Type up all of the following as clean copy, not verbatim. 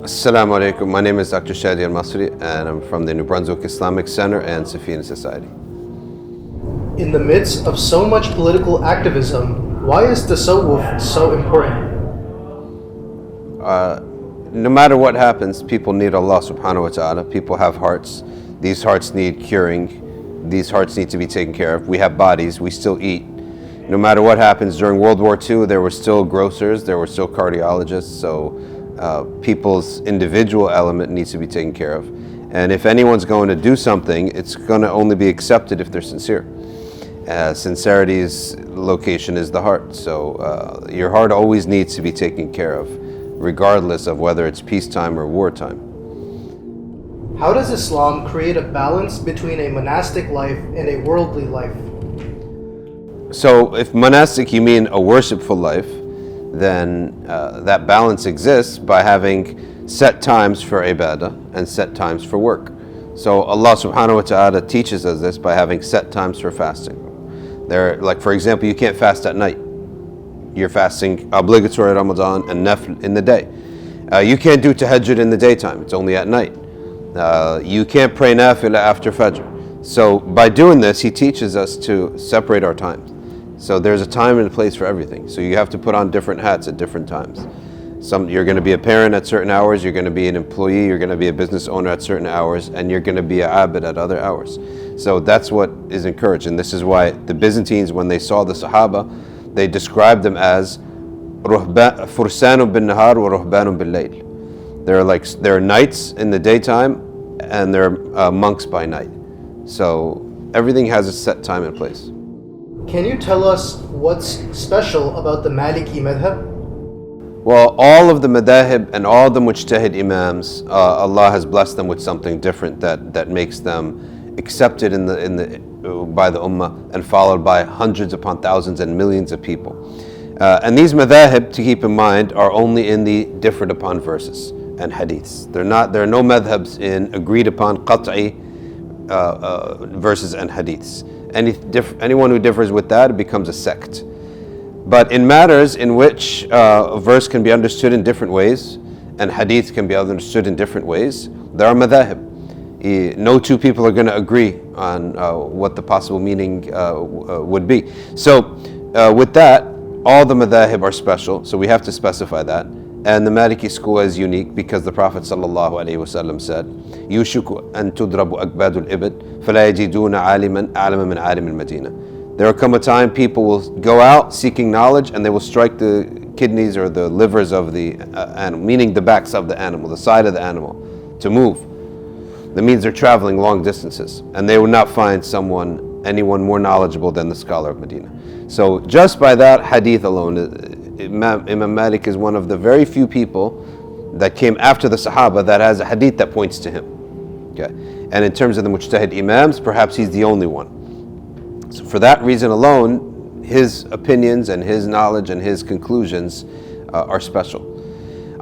Assalamu alaikum. My name is Dr. Shadee Elmasry and I'm from the New Brunswick Islamic Center and Safina Society. In the midst of so much political activism, why is Tasawwuf so important? No matter what happens, people need Allah subhanahu wa ta'ala. People have hearts. These hearts need curing. These hearts need to be taken care of. We have bodies. We still eat. No matter what happens, during World War II, there were still grocers. There were still cardiologists. So people's individual element needs to be taken care of. And if anyone's going to do something, it's going to only be accepted if they're sincere. Sincerity's location is the heart. So your heart always needs to be taken care of, regardless of whether it's peacetime or wartime. How does Islam create a balance between a monastic life and a worldly life? So if monastic you mean a worshipful life, then that balance exists by having set times for ibadah and set times for work. So Allah subhanahu wa ta'ala teaches us this by having set times for fasting. Like for example, you can't fast at night. You're fasting obligatory Ramadan and nafl in the day. You can't do tahajjud in the daytime, it's only at night. You can't pray nafilah after fajr. So by doing this, he teaches us to separate our times. So there's a time and a place for everything. So you have to put on different hats at different times. You're going to be a parent at certain hours, you're going to be an employee, you're going to be a business owner at certain hours, and you're going to be an abid at other hours. So that's what is encouraged. And this is why the Byzantines, when they saw the Sahaba, they described them as fursanun bin nahar wa ruhbanun bil layl. They're knights in the daytime and they're monks by night. So everything has a set time and place. Can you tell us what's special about the Maliki Madhab? Well, all of the madahib and all the mujtahid imams, Allah has blessed them with something different that makes them accepted by the ummah and followed by hundreds upon thousands and millions of people. And these madahib, to keep in mind, are only in the differed upon verses and hadiths. There are no madhabs in agreed upon qat'i verses and hadiths. Anyone who differs with that becomes a sect. But in matters in which a verse can be understood in different ways and hadith can be understood in different ways, there are madhahib. No two people are going to agree on what the possible meaning would be. So with that, all the madhahib are special, so we have to specify that. And the Maliki school is unique because the Prophet ﷺ said, "Yushiku an tudrabu akbadul ibad, fala yajiduna aliman a'lama min alim al-Medina." There will come a time people will go out seeking knowledge and they will strike the kidneys or the livers of the animal, meaning the backs of the animal, the side of the animal, to move. That means they're traveling long distances and they will not find anyone more knowledgeable than the scholar of Medina. So just by that hadith alone, Imam Malik is one of the very few people that came after the Sahaba that has a hadith that points to him. Okay. And in terms of the mujtahid imams, perhaps he's the only one. So for that reason alone, his opinions and his knowledge and his conclusions are special.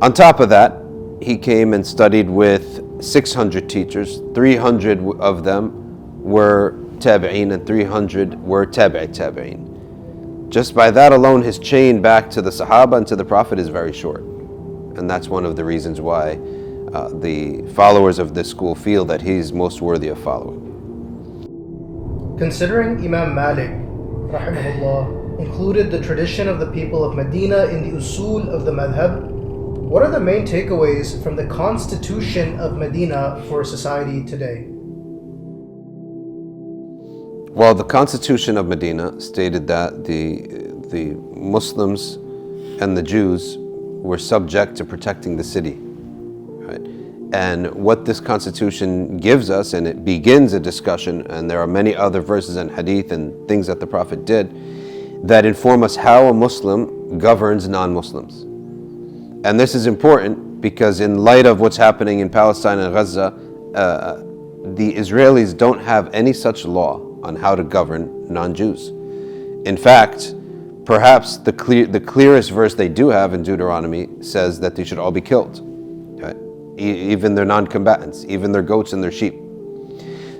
On top of that, he came and studied with 600 teachers. 300 of them were tabi'een and 300 were tabi'i tabi'een. Just by that alone, his chain back to the Sahaba and to the Prophet is very short. And that's one of the reasons why the followers of this school feel that he's most worthy of following. Considering Imam Malik, rahimahullah, included the tradition of the people of Medina in the usul of the madhab, what are the main takeaways from the constitution of Medina for society today? Well, the Constitution of Medina stated that the Muslims and the Jews were subject to protecting the city. Right? And what this Constitution gives us, and it begins a discussion, and there are many other verses and hadith and things that the Prophet did that inform us how a Muslim governs non-Muslims. And this is important because in light of what's happening in Palestine and Gaza, the Israelis don't have any such law on how to govern non-Jews. In fact, perhaps the clearest verse they do have in Deuteronomy says that they should all be killed. Okay? Even their non-combatants, even their goats and their sheep.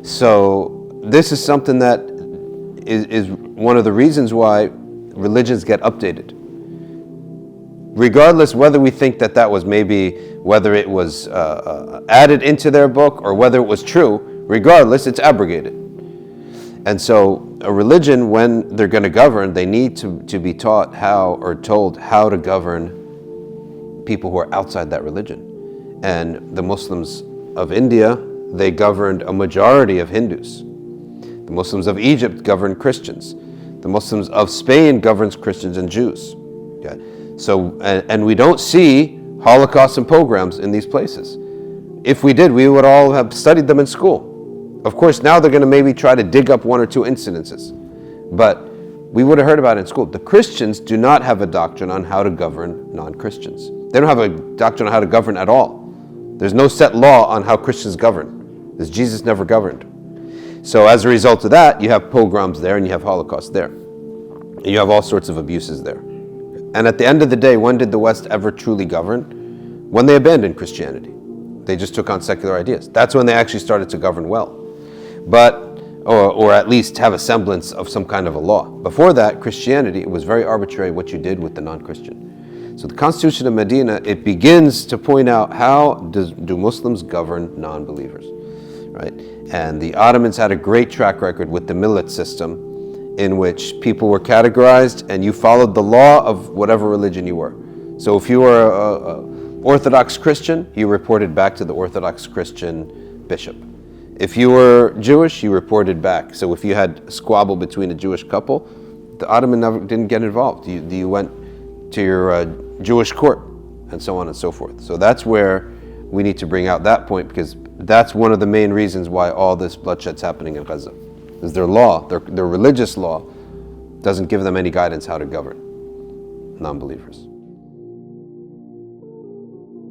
So this is something that is one of the reasons why religions get updated. regardless whether we think that that was whether it was added into their book or whether it was true, regardless, it's abrogated. And so a religion, when they're going to govern, they need to be taught how, or told how to govern people who are outside that religion. And the Muslims of India, they governed a majority of Hindus. The Muslims of Egypt governed Christians. The Muslims of Spain governs Christians and Jews. Okay? So, and we don't see Holocaust and pogroms in these places. If we did, we would all have studied them in school. Of course, now they're going to maybe try to dig up one or two incidences, but we would have heard about it in school. The Christians do not have a doctrine on how to govern non-Christians. They don't have a doctrine on how to govern at all. There's no set law on how Christians govern, because Jesus never governed. So as a result of that, you have pogroms there and you have Holocaust there. And you have all sorts of abuses there. And at the end of the day, when did the West ever truly govern? When they abandoned Christianity. They just took on secular ideas. That's when they actually started to govern well. But, or at least have a semblance of some kind of a law. Before that, Christianity, it was very arbitrary what you did with the non-Christian. So the Constitution of Medina, it begins to point out how do Muslims govern non-believers, right? And the Ottomans had a great track record with the millet system, in which people were categorized and you followed the law of whatever religion you were. So if you were an Orthodox Christian, you reported back to the Orthodox Christian bishop. If you were Jewish, you reported back. So if you had a squabble between a Jewish couple, the Ottoman didn't get involved. You went to your Jewish court and so on and so forth. So that's where we need to bring out that point, because that's one of the main reasons why all this bloodshed's happening in Gaza. Because their law, their religious law, doesn't give them any guidance how to govern non-believers.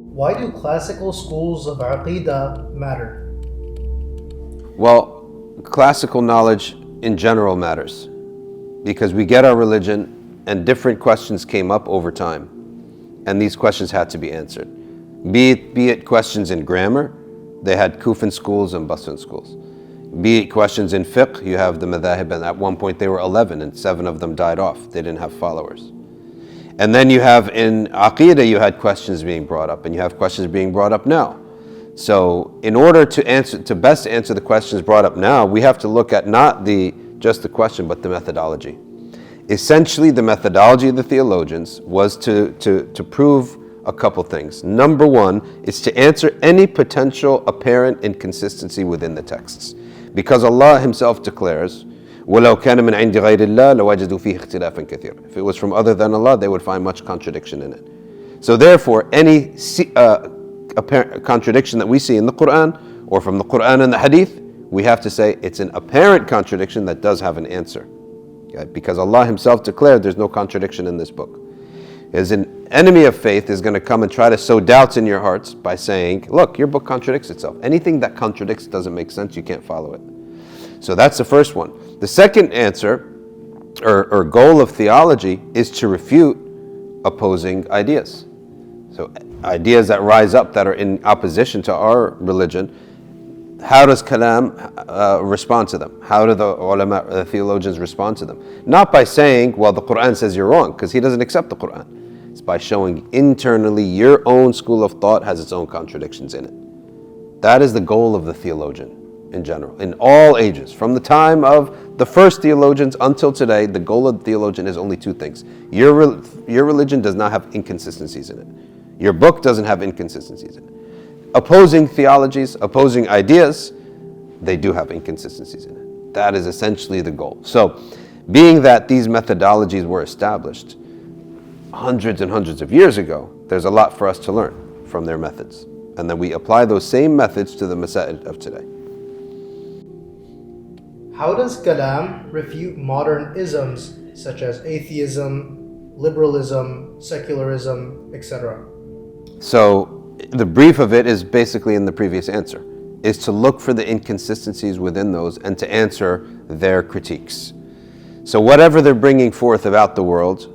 Why do classical schools of Aqeedah matter? Well, classical knowledge in general matters, because we get our religion and different questions came up over time, and these questions had to be answered. Be it questions in grammar, they had Kufan schools and Basran schools. Be it questions in fiqh, you have the madhahib, and at one point they were 11 and 7 of them died off. They didn't have followers. And then you have in Aqeedah, you had questions being brought up, and you have questions being brought up now. So in order to best answer the questions brought up now, we have to look at not just the question, but the methodology. Essentially, the methodology of the theologians was to prove a couple things. Number one is to answer any potential apparent inconsistency within the texts. Because Allah Himself declares, وَلَوْ كَانَ مِنْ عِنْدِ غَيْرِ اللَّهِ لَوَجَدُوا فِيهِ اخْتِلَافًا كَثِيرًا. If it was from other than Allah, they would find much contradiction in it. So therefore, any apparent contradiction that we see in the Quran, or from the Quran and the Hadith, we have to say it's an apparent contradiction that does have an answer. Okay? Because Allah Himself declared there's no contradiction in this book. As an enemy of faith is going to come and try to sow doubts in your hearts by saying, look, your book contradicts itself. Anything that contradicts doesn't make sense, you can't follow it. So that's the first one. The second answer, or goal of theology, is to refute opposing ideas. So ideas that rise up that are in opposition to our religion, how does Kalam respond to them? How do the ulama, the theologians respond to them? Not by saying, well, the Quran says you're wrong, because he doesn't accept the Quran. It's by showing internally your own school of thought has its own contradictions in it. That is the goal of the theologian in general, in all ages. From the time of the first theologians until today, the goal of the theologian is only two things. Your religion does not have inconsistencies in it. Your book doesn't have inconsistencies in it. Opposing theologies, opposing ideas, they do have inconsistencies in it. That is essentially the goal. So, being that these methodologies were established hundreds and hundreds of years ago, there's a lot for us to learn from their methods. And then we apply those same methods to the masail of today. How does Kalam refute modern isms such as atheism, liberalism, secularism, etc.? So the brief of it is basically in the previous answer, is to look for the inconsistencies within those and to answer their critiques. So whatever they're bringing forth about the world,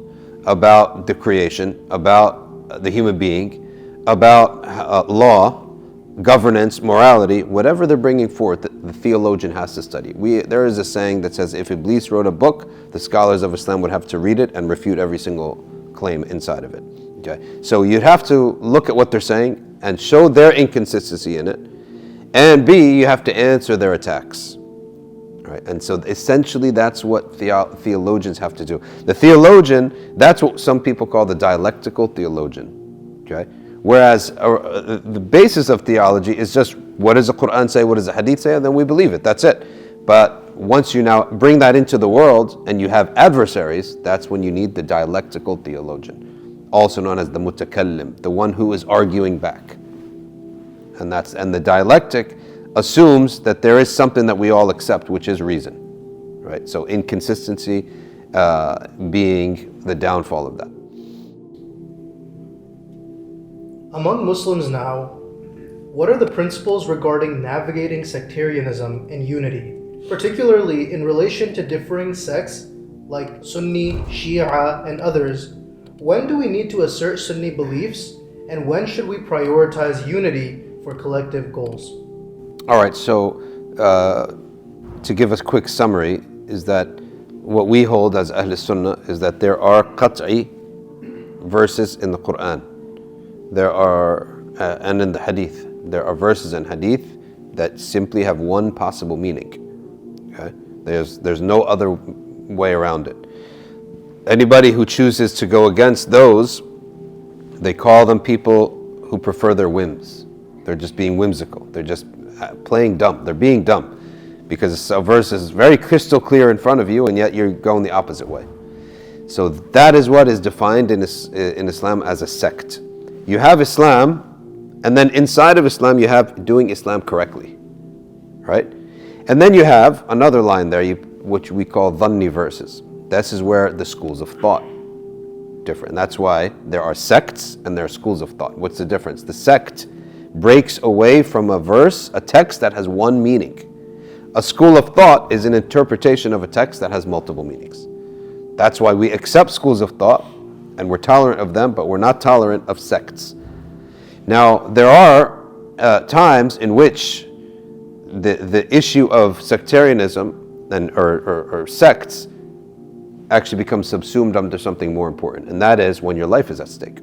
about the creation, about the human being, about law, governance, morality, whatever they're bringing forth, the theologian has to study. There is a saying that says if Iblis wrote a book, the scholars of Islam would have to read it and refute every single claim inside of it. Okay, so you'd have to look at what they're saying and show their inconsistency in it, and B, you have to answer their attacks. Right? And so essentially that's what theologians have to do. The theologian, that's what some people call the dialectical theologian. Okay? Whereas the basis of theology is just, what does the Quran say, what does the Hadith say, and then we believe it, that's it. But once you now bring that into the world and you have adversaries, that's when you need the dialectical theologian, also known as the mutakallim, the one who is arguing back. And the dialectic assumes that there is something that we all accept, which is reason, right? So inconsistency being the downfall of that. Among Muslims now, what are the principles regarding navigating sectarianism and unity, particularly in relation to differing sects like Sunni, Shia, and others? When do we need to assert Sunni beliefs, and when should we prioritize unity for collective goals? All right, so to give us a quick summary, is that what we hold as Ahl Sunnah is that there are qat'i verses in the Quran. There are, and in the Hadith, there are verses in Hadith that simply have one possible meaning. Okay? There's no other way around it. Anybody who chooses to go against those, they call them people who prefer their whims. They're just being whimsical. They're just playing dumb. They're being dumb because a verse is very crystal clear in front of you, and yet you're going the opposite way. So that is what is defined in Islam as a sect. You have Islam, and then inside of Islam you have doing Islam correctly, right? And then you have another line there, which we call dhanni verses. This is where the schools of thought differ, and that's why there are sects and there are schools of thought. What's the difference? The sect breaks away from a verse, a text that has one meaning. A school of thought is an interpretation of a text that has multiple meanings. That's why we accept schools of thought and we're tolerant of them, but we're not tolerant of sects. Now, there are times in which the issue of sectarianism or sects actually becomes subsumed under something more important, and that is when your life is at stake.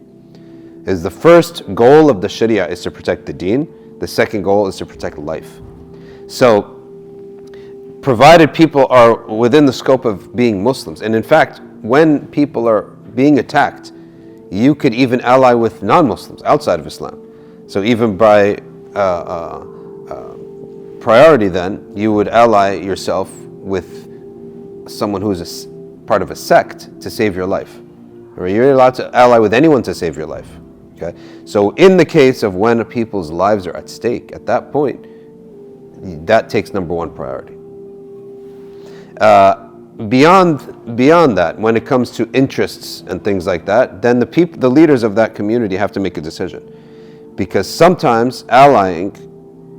Is the first goal of the Sharia is to protect the deen. The second goal is to protect life. So, provided people are within the scope of being Muslims, and in fact, when people are being attacked, you could even ally with non-Muslims outside of Islam. So even by priority then, you would ally yourself with someone who is part of a sect to save your life. Or you're allowed to ally with anyone to save your life. Okay? So in the case of when people's lives are at stake, at that point, that takes number one priority. Beyond that, when it comes to interests and things like that, then the leaders of that community have to make a decision. Because sometimes allying,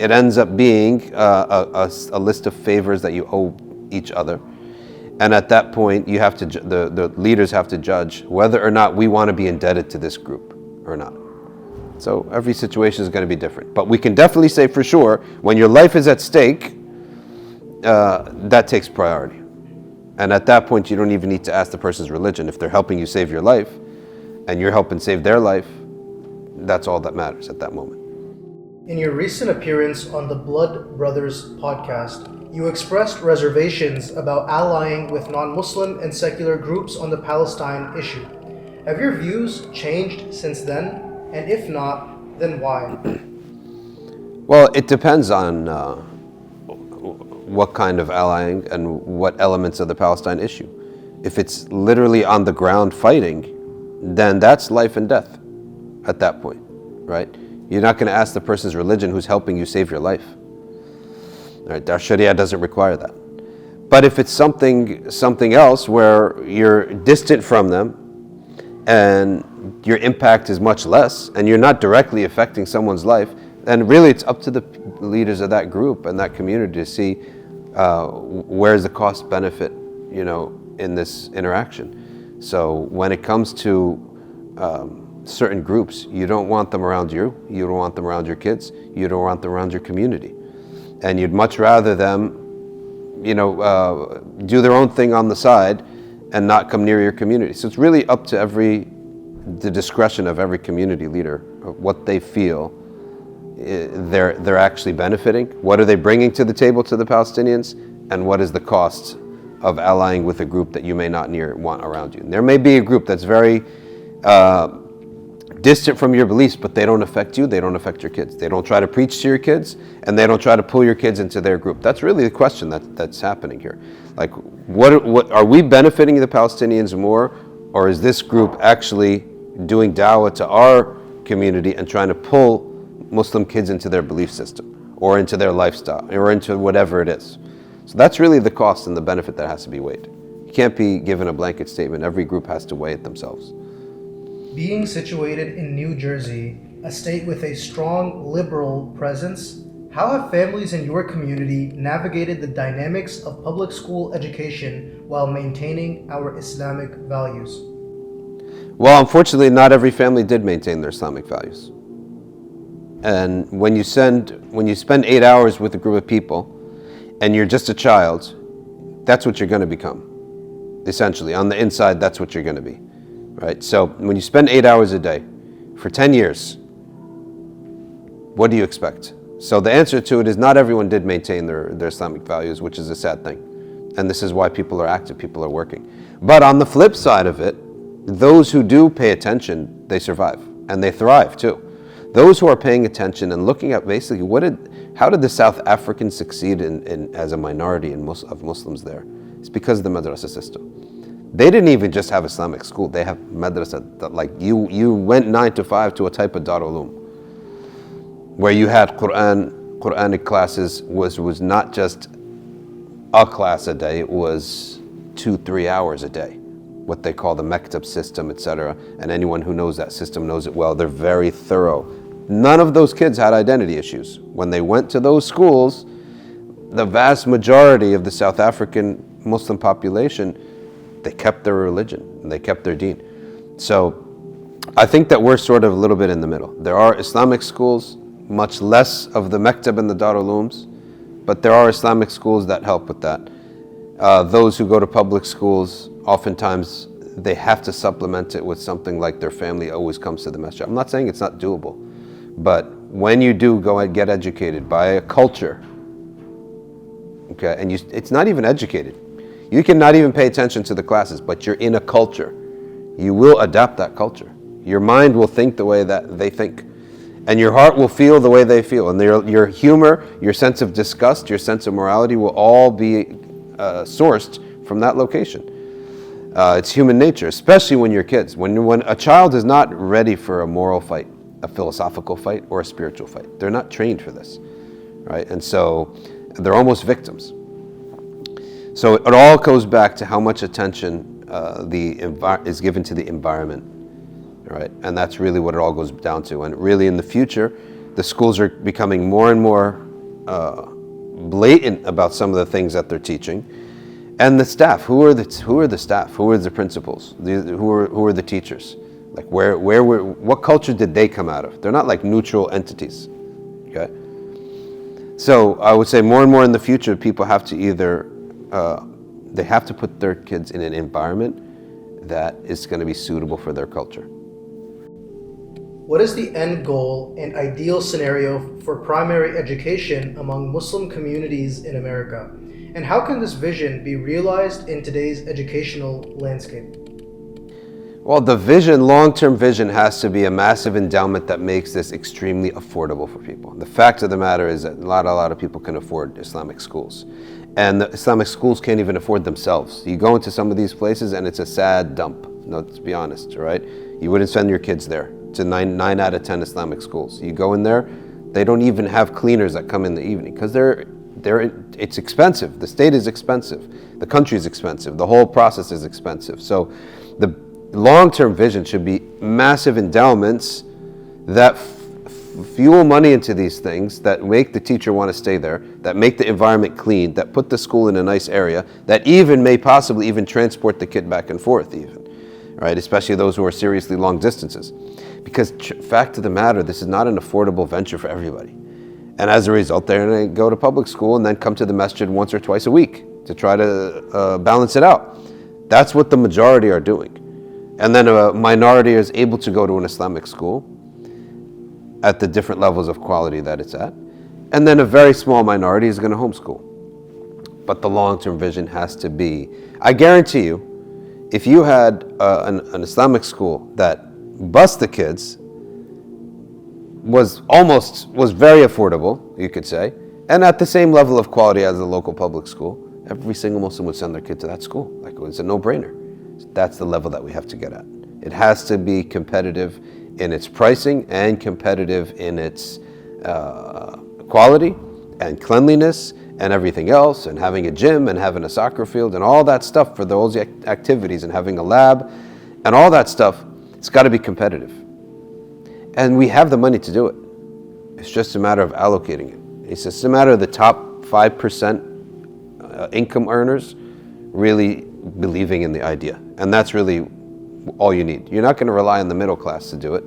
it ends up being a list of favors that you owe each other. And at that point, you have to the leaders have to judge whether or not we want to be indebted to this group or not. So every situation is going to be different. But we can definitely say for sure, when your life is at stake, that takes priority. And at that point, you don't even need to ask the person's religion. If they're helping you save your life, and you're helping save their life, that's all that matters at that moment. In your recent appearance on the Blood Brothers podcast, you expressed reservations about allying with non-Muslim and secular groups on the Palestine issue. Have your views changed since then? And if not, then why? Well, it depends on what kind of allying and what elements of the Palestine issue. If it's literally on the ground fighting, then that's life and death at that point, right? You're not going to ask the person's religion who's helping you save your life. Right? Our Sharia doesn't require that. But if it's something else where you're distant from them and your impact is much less and you're not directly affecting someone's life, then really it's up to the leaders of that group and that community to see where's the cost benefit, in this interaction. So when it comes to certain groups, you don't want them around you don't want them around your kids, you don't want them around your community. And you'd much rather them, do their own thing on the side and not come near your community. So it's really up to every the discretion of every community leader of what they feel they're actually benefiting. What are they bringing to the table to the Palestinians, and what is the cost of allying with a group that you may not want around you? And there may be a group that's very distant from your beliefs, but they don't affect you, they don't affect your kids. They don't try to preach to your kids, and they don't try to pull your kids into their group. That's really the question that's happening here. Like, what are we benefiting the Palestinians more, or is this group actually doing dawah to our community and trying to pull Muslim kids into their belief system, or into their lifestyle, or into whatever it is? So that's really the cost and the benefit that has to be weighed. You can't be given a blanket statement. Every group has to weigh it themselves. Being situated in New Jersey, a state with a strong liberal presence, how have families in your community navigated the dynamics of public school education while maintaining our Islamic values? Well, unfortunately, not every family did maintain their Islamic values. And when you spend 8 hours with a group of people, and you're just a child, that's what you're going to become. Essentially, on the inside, that's what you're going to be, right? So when you spend 8 hours a day for 10 years, what do you expect? So the answer to it is not everyone did maintain their Islamic values, which is a sad thing. And this is why people are active, people are working. But on the flip side of it, those who do pay attention, they survive, and they thrive too. Those who are paying attention and looking at basically how did the South Africans succeed in as a minority of Muslims there? It's because of the madrasa system. They didn't even just have Islamic school. They have madrasa that, like, you went 9 to 5 to a type of Dar Ulum, where you had Quranic classes. Was not just a class a day. It was 2-3 hours a day. What they call the Mektab system, etc. And anyone who knows that system knows it well. They're very thorough. None of those kids had identity issues. When they went to those schools, the vast majority of the South African Muslim population, they kept their religion and they kept their deen. So I think that we're sort of a little bit in the middle. There are Islamic schools, much less of the Mektab and the Dar Ulums, but there are Islamic schools that help with that. Those who go to public schools, oftentimes they have to supplement it with something like their family always comes to the masjid. I'm not saying it's not doable, but when you do go and get educated by a culture, okay, and it's not even educated. You can not even pay attention to the classes, but you're in a culture. You will adapt that culture. Your mind will think the way that they think, and your heart will feel the way they feel, and your humor, your sense of disgust, your sense of morality will all be sourced from that location. It's human nature, especially when you're kids. When a child is not ready for a moral fight, a philosophical fight, or a spiritual fight, they're not trained for this, right? And so they're almost victims. So it all goes back to how much attention is given to the environment, right? And that's really what it all goes down to. And really, in the future, the schools are becoming more and more blatant about some of the things that they're teaching. And the staff, who are the staff? Who are the principals? Who are the teachers? Like what culture did they come out of? They're not like neutral entities, okay? So I would say more and more in the future, people have to either, they have to put their kids in an environment that is going to be suitable for their culture. What is the end goal and ideal scenario for primary education among Muslim communities in America? And how can this vision be realized in today's educational landscape? Well, the long-term vision has to be a massive endowment that makes this extremely affordable for people. The fact of the matter is that a lot of people can afford Islamic schools. And the Islamic schools can't even afford themselves. You go into some of these places and it's a sad dump, to be honest, right? You wouldn't send your kids there to 9 out of 10 Islamic schools. You go in there, they don't even have cleaners that come in the evening because it's expensive. The state is expensive. The country is expensive. The whole process is expensive. So the long-term vision should be massive endowments that fuel money into these things, that make the teacher want to stay there, that make the environment clean, that put the school in a nice area, that even may possibly even transport the kid back and forth even, right? Especially those who are seriously long distances. Because fact of the matter, this is not an affordable venture for everybody. And as a result, they're going to go to public school and then come to the masjid once or twice a week to try to balance it out. That's what the majority are doing. And then a minority is able to go to an Islamic school at the different levels of quality that it's at. And then a very small minority is going to homeschool. But the long-term vision has to be, I guarantee you, if you had an Islamic school that bused the kids, was very affordable, you could say, and at the same level of quality as the local public school, every single Muslim would send their kid to that school. Like, it's a no-brainer. That's the level that we have to get at. It has to be competitive in its pricing and competitive in its quality and cleanliness and everything else, and having a gym and having a soccer field and all that stuff for those activities, and having a lab and all that stuff. It's got to be competitive. And we have the money to do it. It's just a matter of allocating it. It's just a matter of the top 5% income earners really believing in the idea. And that's really all you need. You're not going to rely on the middle class to do it,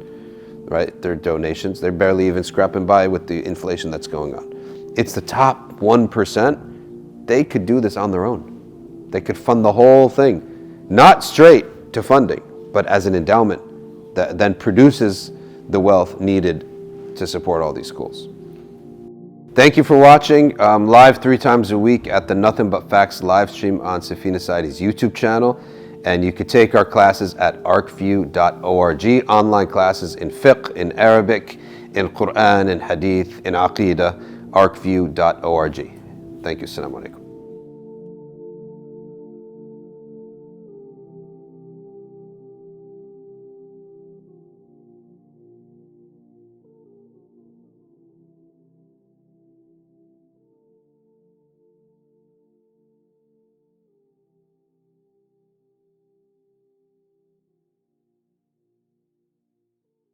right? Their donations, they're barely even scrapping by with the inflation that's going on. It's the top 1%. They could do this on their own. They could fund the whole thing, not straight to funding, but as an endowment that then produces the wealth needed to support all these schools. Thank you for watching. Live 3 times a week at the Nothin But Facts live stream on Safina Society's YouTube channel. And you could take our classes at arcview.org, online classes in fiqh, in Arabic, in Quran, in Hadith, in Aqeedah, arcview.org. Thank you. Assalamu alaikum.